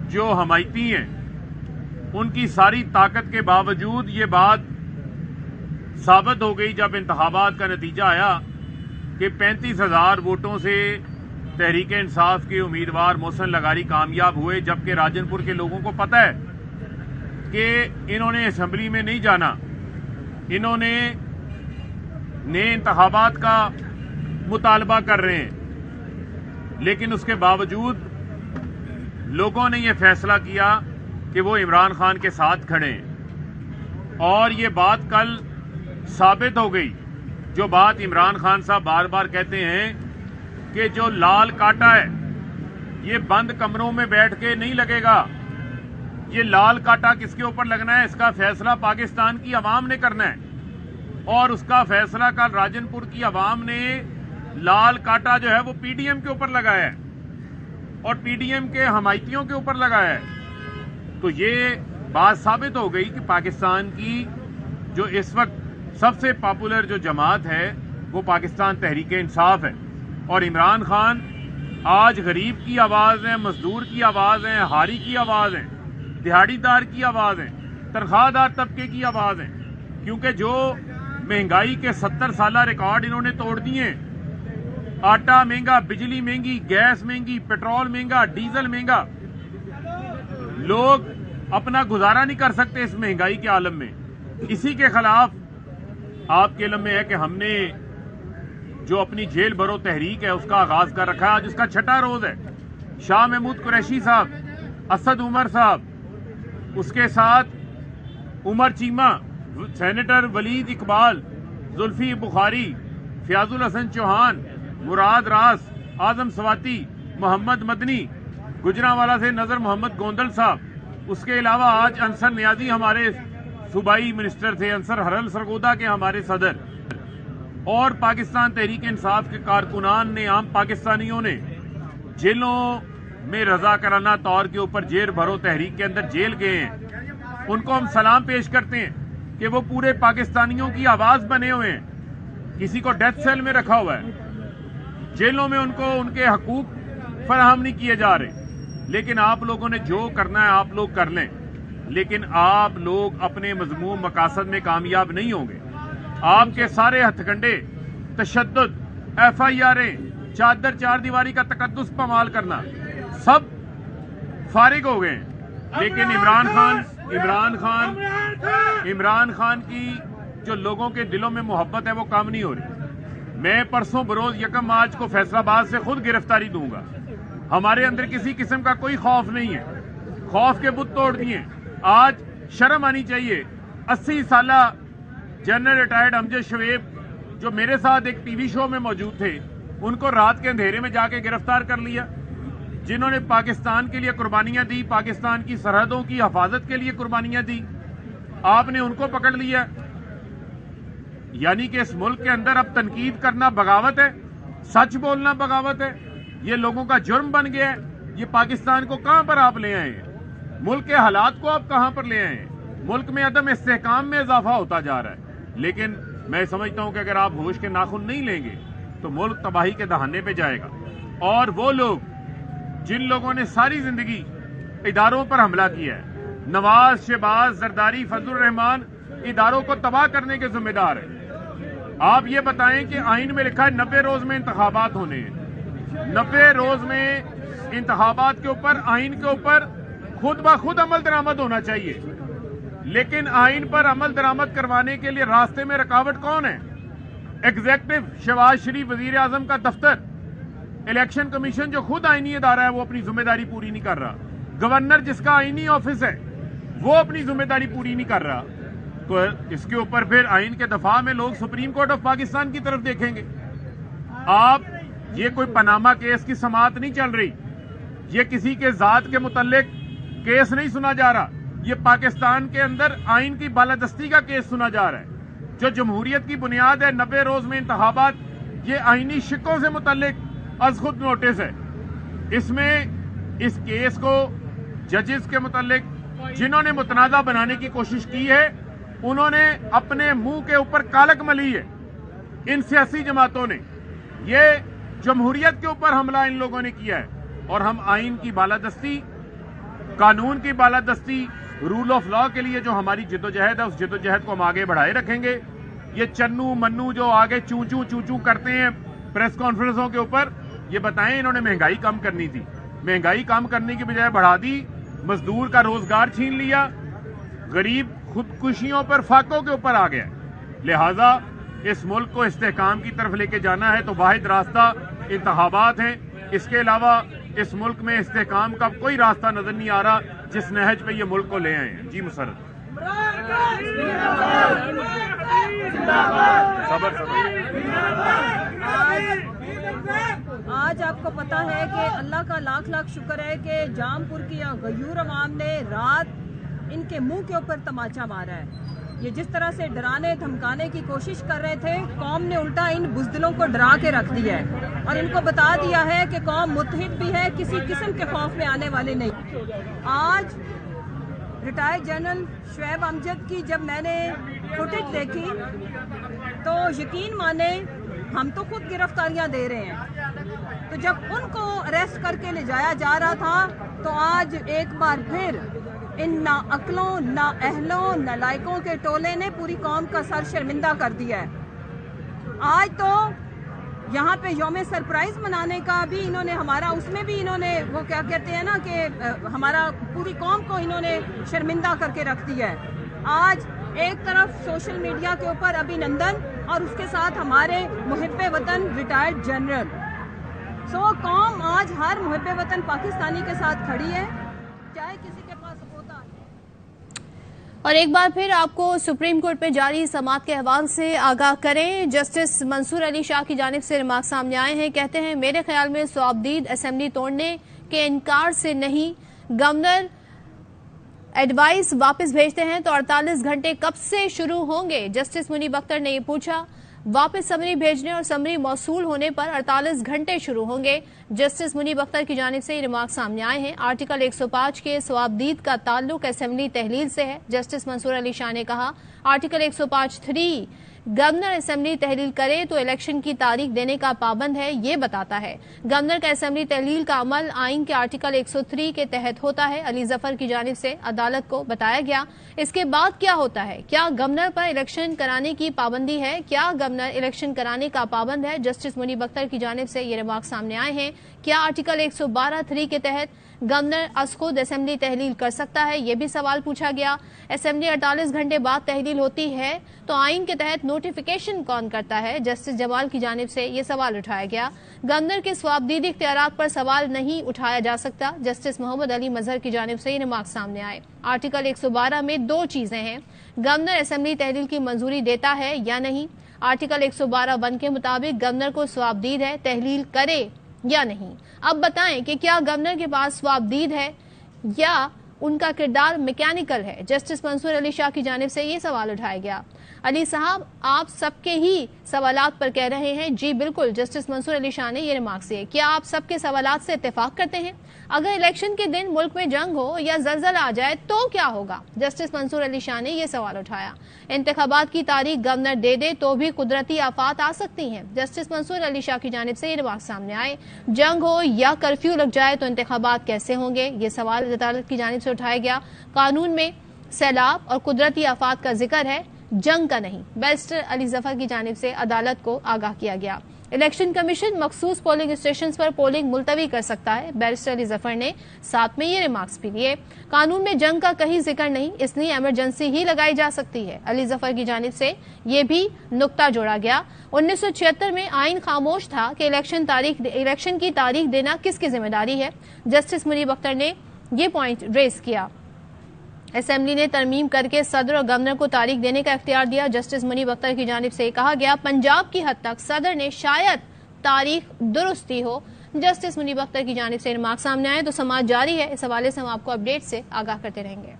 جو حمایتی ہیں ان کی ساری طاقت کے باوجود یہ بات ثابت ہو گئی جب انتخابات کا نتیجہ آیا کہ 35,000 ووٹوں سے تحریک انصاف کے امیدوار محسن لغاری کامیاب ہوئے، جبکہ راجن پور کے لوگوں کو پتہ ہے کہ انہوں نے اسمبلی میں نہیں جانا، انہوں نے نئے انتخابات کا مطالبہ کر رہے ہیں، لیکن اس کے باوجود لوگوں نے یہ فیصلہ کیا کہ وہ عمران خان کے ساتھ کھڑے ہیں، اور یہ بات کل ثابت ہو گئی۔ جو بات عمران خان صاحب بار بار کہتے ہیں کہ جو لال کاٹا ہے یہ بند کمروں میں بیٹھ کے نہیں لگے گا، یہ لال کاٹا کس کے اوپر لگنا ہے اس کا فیصلہ پاکستان کی عوام نے کرنا ہے، اور اس کا فیصلہ کل راجن پور کی عوام نے لال کاٹا جو ہے وہ پی ڈی ایم کے اوپر لگایا ہے اور پی ڈی ایم کے حمایتیوں کے اوپر لگایا ہے۔ تو یہ بات ثابت ہو گئی کہ پاکستان کی جو اس وقت سب سے پاپولر جو جماعت ہے وہ پاکستان تحریک انصاف ہے، اور عمران خان آج غریب کی آواز ہے، مزدور کی آواز ہے، ہاری کی آواز ہے، دیہاڑی دار کی آواز ہے، تنخواہ دار طبقے کی آواز ہے، کیونکہ جو مہنگائی کے 70 سالہ ریکارڈ انہوں نے توڑ دیے، آٹا مہنگا، بجلی مہنگی، گیس مہنگی، پیٹرول مہنگا، ڈیزل مہنگا، لوگ اپنا گزارا نہیں کر سکتے اس مہنگائی کے عالم میں۔ اسی کے خلاف آپ کے علم میں ہے کہ ہم نے جو اپنی جیل بھرو تحریک ہے اس کا آغاز کر رکھا ہے، آج اس کا 6واں روز ہے۔ شاہ محمود قریشی صاحب، اسد عمر صاحب، اس کے ساتھ عمر چیمہ، سینیٹر ولید اقبال، زلفی بخاری، فیاض الحسن چوہان، مراد راس، اعظم سواتی، محمد مدنی، گجرانوالہ سے نظر محمد گوندل صاحب، اس کے علاوہ آج انصر نیازی ہمارے صوبائی منسٹر تھے، انصر حرل سرگودا کے ہمارے صدر، اور پاکستان تحریک انصاف کے کارکنان نے، عام پاکستانیوں نے جیلوں میں رضاکارانہ طور کے اوپر جیل بھرو تحریک کے اندر جیل گئے ہیں، ان کو ہم سلام پیش کرتے ہیں کہ وہ پورے پاکستانیوں کی آواز بنے ہوئے ہیں۔ کسی کو ڈیتھ سیل میں رکھا ہوا ہے، جیلوں میں ان کو ان کے حقوق فراہم نہیں کیے جا رہے، لیکن آپ لوگوں نے جو کرنا ہے آپ لوگ کر لیں، لیکن آپ لوگ اپنے مذموم مقاصد میں کامیاب نہیں ہوں گے۔ آپ کے سارے ہتھ کنڈے، تشدد، ایف آئی آریں، چادر چار دیواری کا تقدس پامال کرنا، سب فارغ ہو گئے ہیں، لیکن عمران خان کی جو لوگوں کے دلوں میں محبت ہے وہ کام نہیں ہو رہی۔ میں پرسوں بروز 1 مارچ کو فیصل آباد سے خود گرفتاری دوں گا۔ ہمارے اندر کسی قسم کا کوئی خوف نہیں ہے، خوف کے بت توڑ دیے۔ آج شرم آنی چاہیے۔ 80 سالہ جنرل ریٹائرڈ امجد شعیب جو میرے ساتھ ایک ٹی وی شو میں موجود تھے، ان کو رات کے اندھیرے میں جا کے گرفتار کر لیا، جنہوں نے پاکستان کے لیے قربانیاں دی، پاکستان کی سرحدوں کی حفاظت کے لیے قربانیاں دی، آپ نے ان کو پکڑ لیا۔ یعنی کہ اس ملک کے اندر اب تنقید کرنا بغاوت ہے، سچ بولنا بغاوت ہے، یہ لوگوں کا جرم بن گیا ہے۔ یہ پاکستان کو کہاں پر آپ لے آئے ہیں؟ ملک کے حالات کو آپ کہاں پر لے آئے ہیں؟ ملک میں عدم استحکام میں اضافہ ہوتا جا رہا ہے، لیکن میں سمجھتا ہوں کہ اگر آپ ہوش کے ناخن نہیں لیں گے تو ملک تباہی کے دہانے پہ جائے گا۔ اور وہ لوگ جن لوگوں نے ساری زندگی اداروں پر حملہ کیا ہے، نواز، شہباز، زرداری، فضل الرحمان، اداروں کو تباہ کرنے کے ذمہ دار ہیں۔ آپ یہ بتائیں کہ آئین میں لکھا ہے 90 روز میں انتخابات ہونے ہیں، 90 روز میں انتخابات کے اوپر، آئین کے اوپر خود بخود عمل درآمد ہونا چاہیے، لیکن آئین پر عمل درآمد کروانے کے لیے راستے میں رکاوٹ کون ہے؟ ایگزیکٹو شہباز شریف وزیر اعظم کا دفتر، الیکشن کمیشن جو خود آئینی ادارہ ہے وہ اپنی ذمہ داری پوری نہیں کر رہا، گورنر جس کا آئینی آفس ہے وہ اپنی ذمہ داری پوری نہیں کر رہا، تو اس کے اوپر پھر آئین کے دفاع میں لوگ سپریم کورٹ آف پاکستان کی طرف دیکھیں گے۔ آپ یہ کوئی پاناما کیس کی سماعت نہیں چل رہی، یہ کسی کے ذات کے متعلق کیس نہیں سنا جا رہا، یہ پاکستان کے اندر آئین کی بالادستی کا کیس سنا جا رہا ہے۔ جو جمہوریت کی بنیاد ہے 90 روز میں انتخابات، یہ آئینی شکوں سے متعلق از خود نوٹس ہے۔ اس میں اس کیس کو ججز کے متعلق جنہوں نے متنازع بنانے کی کوشش کی ہے انہوں نے اپنے منہ کے اوپر کالک ملی ہے۔ ان سیاسی جماعتوں نے یہ جمہوریت کے اوپر حملہ ان لوگوں نے کیا ہے، اور ہم آئین کی بالادستی قانون کی بالادستی، رول آف لا کے لیے جو ہماری جدوجہد ہے اس جدوجہد کو ہم آگے بڑھائے رکھیں گے. یہ چنو منو جو آگے چوں چوں کرتے ہیں پریس کانفرنسوں کے اوپر، یہ بتائیں انہوں نے مہنگائی کم کرنی تھی، مہنگائی کم کرنے کی بجائے بڑھا دی، مزدور کا روزگار چھین لیا، غریب خودکشیوں پر فاقوں کے اوپر آ گیا. لہذا اس ملک کو استحکام کی طرف لے کے جانا ہے تو واحد راستہ انتخابات ہیں. اس کے علاوہ اس ملک میں استحکام کا کوئی راستہ نظر نہیں آ رہا جس نہج پہ یہ ملک کو لے آئے ہیں. جی مسرت آج آپ کو پتا ہے کہ اللہ کا لاکھ لاکھ شکر ہے کہ جام پور کی غیور عوام نے رات ان کے منہ کے اوپر تماچا مارا ہے. یہ جس طرح سے ڈرانے دھمکانے کی کوشش کر رہے تھے، قوم نے الٹا ان بزدلوں کو ڈرا کے رکھ دیا ہے اور ان کو بتا دیا ہے کہ قوم متحد بھی ہے، کسی قسم کے خوف میں آنے والے نہیں. آج ریٹائرڈ جنرل شعیب امجد کی جب میں نے فوٹیج دیکھی تو یقین مانے ہم تو خود گرفتاریاں دے رہے ہیں، تو جب ان کو اریسٹ کر کے لے جایا جا رہا تھا تو آج ایک بار پھر ان نا عقلوں، نا اہلوں، نا لائقوں کے ٹولے نے پوری قوم کا سر شرمندہ کر دیا ہے. آج تو یہاں پہ یوم سرپرائز منانے کا بھی انہوں نے اس میں بھی انہوں نے وہ کیا کہتے ہیں نا کہ ہمارا پوری قوم کو انہوں نے شرمندہ کر کے رکھ دیا ہے. آج ایک طرف سوشل میڈیا کے اوپر ابھی نندن اور اس کے ساتھ ہمارے محب وطن ریٹائرڈ جنرل. قوم آج ہر محب وطن پاکستانی کے ساتھ کھڑی ہے، چاہے کسی کے پاس ہوتا ہے. اور ایک بار پھر آپ کو سپریم کورٹ میں جاری سماعت کے احوال سے آگاہ کریں. جسٹس منصور علی شاہ کی جانب سے ریمارک سامنے آئے ہیں. کہتے ہیں میرے خیال میں صوابدید اسمبلی توڑنے کے انکار سے نہیں، گورنر ایڈوائز واپس بھیجتے ہیں تو 48 گھنٹے کب سے شروع ہوں گے؟ جسٹس منیب اختر نے یہ پوچھا. واپس سمری بھیجنے اور سمری موصول ہونے پر 48 گھنٹے شروع ہوں گے. جسٹس منیب اختر کی جانب سے یہ ریمارک سامنے آئے ہیں. آرٹیکل 105 کے صوابدید کا تعلق اسمبلی تحلیل سے ہے. جسٹس منصور علی شاہ نے کہا آرٹیکل 105(3) گورنر اسمبلی تحلیل کرے تو الیکشن کی تاریخ دینے کا پابند ہے، یہ بتاتا ہے. گورنر کا اسمبلی تحلیل کا عمل آئین کے آرٹیکل 103 کے تحت ہوتا ہے. علی ظفر کی جانب سے عدالت کو بتایا گیا. اس کے بعد کیا ہوتا ہے؟ کیا گورنر پر الیکشن کرانے کی پابندی ہے؟ کیا گورنر الیکشن کرانے کا پابند ہے؟ جسٹس منیب اختر کی جانب سے یہ ریمارک سامنے آئے ہیں. کیا آرٹیکل 112(3) کے تحت گورنر از خود اسمبلی تحلیل کر سکتا ہے؟ یہ بھی سوال پوچھا گیا. اسمبلی 48 گھنٹے بعد تحلیل ہوتی ہے تو آئین کے تحت نوٹیفیکیشن کون کرتا ہے؟ جسٹس جمال کی جانب سے یہ سوال اٹھایا گیا. گورنر کے صوابدیدی اختیارات پر سوال نہیں اٹھایا جا سکتا. جسٹس محمد علی مظہر کی جانب سے یہ ریمارک سامنے آئے. آرٹیکل 112 میں دو چیزیں ہیں، گورنر اسمبلی تحلیل کی منظوری دیتا ہے یا نہیں. آرٹیکل 112(1) کے مطابق گورنر کو صوابدید ہے، تحلیل کرے یا نہیں. اب بتائیں کہ کیا گورنر کے پاس صوابدید ہے یا ان کا کردار میکینیکل ہے؟ جسٹس منصور علی شاہ کی جانب سے یہ سوال اٹھایا گیا. علی صاحب آپ سب کے ہی سوالات پر کہہ رہے ہیں جی بالکل. جسٹس منصور علی شاہ نے یہ ریمارکس دیے. کیا آپ سب کے سوالات سے اتفاق کرتے ہیں؟ اگر الیکشن کے دن ملک میں جنگ ہو یا زلزلہ آ جائے تو کیا ہوگا؟ جسٹس منصور علی شاہ نے یہ سوال اٹھایا. انتخابات کی تاریخ گورنر دے دے تو بھی قدرتی آفات آ سکتی ہیں. جسٹس منصور علی شاہ کی جانب سے یہ ریمارک سامنے آئے. جنگ ہو یا کرفیو لگ جائے تو انتخابات کیسے ہوں گے؟ یہ سوال عدالت کی جانب سے اٹھایا گیا. قانون میں سیلاب اور قدرتی آفات کا ذکر ہے، جنگ کا نہیں. بیرسٹر علی ظفر کی جانب سے عدالت کو آگاہ کیا گیا. الیکشن کمیشن مخصوص پولنگ اسٹیشنز پر پولنگ ملتوی کر سکتا ہے. بیرسٹر علی ظفر نے ساتھ میں یہ ریمارکس بھی لیے. قانون میں جنگ کا کہیں ذکر نہیں، اس لیے ایمرجنسی ہی لگائی جا سکتی ہے. علی ظفر کی جانب سے یہ بھی نقطہ جوڑا گیا. 1976 میں آئین خاموش تھا کہ الیکشن کی تاریخ دینا کس کی ذمہ داری ہے. جسٹس منیب اختر نے یہ پوائنٹ ریز کیا. اسمبلی نے ترمیم کر کے صدر اور گورنر کو تاریخ دینے کا اختیار دیا. جسٹس منیب اختر کی جانب سے کہا گیا پنجاب کی حد تک صدر نے شاید تاریخ درست دی ہو. جسٹس منیب اختر کی جانب سے ریمارک سامنے آئے تو سماعت جاری ہے. اس حوالے سے ہم آپ کو اپڈیٹ سے آگاہ کرتے رہیں گے.